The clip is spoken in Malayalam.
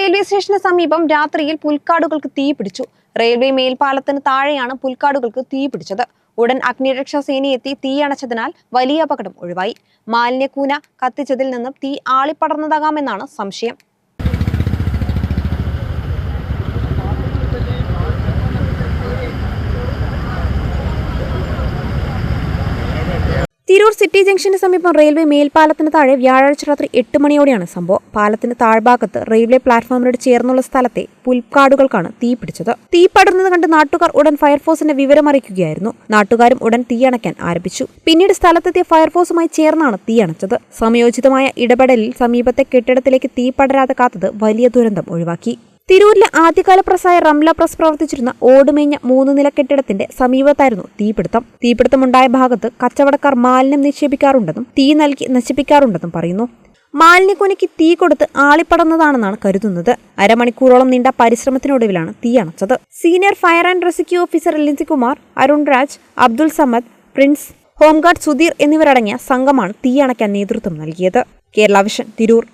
റെയിൽവേ സ്റ്റേഷന് സമീപം രാത്രിയിൽ പുൽക്കാടുകൾക്ക് തീ പിടിച്ചു. റെയിൽവേ മേൽപ്പാലത്തിന് താഴെയാണ് പുൽക്കാടുകൾക്ക് തീ പിടിച്ചത്. ഉടൻ അഗ്നിരക്ഷാ സേനയെത്തി തീയണച്ചതിനാൽ വലിയ അപകടം ഒഴിവായി. മാലിന്യക്കൂന കത്തിച്ചതിൽ നിന്നും തീ ആളിപ്പടർന്നതാകാമെന്നാണ് സംശയം. തിരൂർ സിറ്റി ജംഗ്ഷന് സമീപം റെയിൽവേ മേൽപ്പാലത്തിന് താഴെ വ്യാഴാഴ്ച രാത്രി 8 മണിയോടെയാണ് സംഭവം. പാലത്തിന് താഴ്ഭാഗത്ത് റെയിൽവേ പ്ലാറ്റ്ഫോമിനോട് ചേർന്നുള്ള സ്ഥലത്തെ പുൽക്കാടുകൾക്കാണ് തീ പിടിച്ചത്. തീ പടർന്നത് കണ്ട് നാട്ടുകാർ ഉടൻ ഫയർഫോഴ്സിനെ വിവരമറിയിക്കുകയായിരുന്നു. നാട്ടുകാരും ഉടൻ തീയണയ്ക്കാൻ ആരംഭിച്ചു. പിന്നീട് സ്ഥലത്തെത്തിയ ഫയർഫോഴ്സുമായി ചേർന്നാണ് തീയണച്ചത്. സമയോചിതമായ ഇടപെടലിൽ സമീപത്തെ കെട്ടിടത്തിലേക്ക് തീ പടരാതെ കാത്തത് വലിയ ദുരന്തം ഒഴിവാക്കി. തിരൂരിലെ ആദ്യകാല പ്രസ്സായ റംല പ്രസ് പ്രവർത്തിച്ചിരുന്ന ഓടുമേഞ്ഞ 3 നില കെട്ടിടത്തിന്റെ സമീപത്തായിരുന്നു തീപിടുത്തം. തീപിടുത്തമുണ്ടായ ഭാഗത്ത് കച്ചവടക്കാർ മാലിന്യം നിക്ഷേപിക്കാറുണ്ടെന്നും തീ നൽകി നശിപ്പിക്കാറുണ്ടെന്നും പറയുന്നു. മാലിന്യക്കൂനയ്ക്ക് തീ കൊടുത്ത് ആളിപ്പടർന്നതാണെന്നാണ് കരുതുന്നത്. അരമണിക്കൂറോളം നീണ്ട പരിശ്രമത്തിനൊടുവിലാണ് തീ അണച്ചത്. Senior fire and rescue officer Linsikumar, Arun Raj, Abdul Samad, Prince, home guard Sudheer എന്നിവരടങ്ങിയ സംഘമാണ് തീ അണയ്ക്കാൻ നേതൃത്വം നൽകിയത്. കേരള വിഷൻ, തിരൂർ.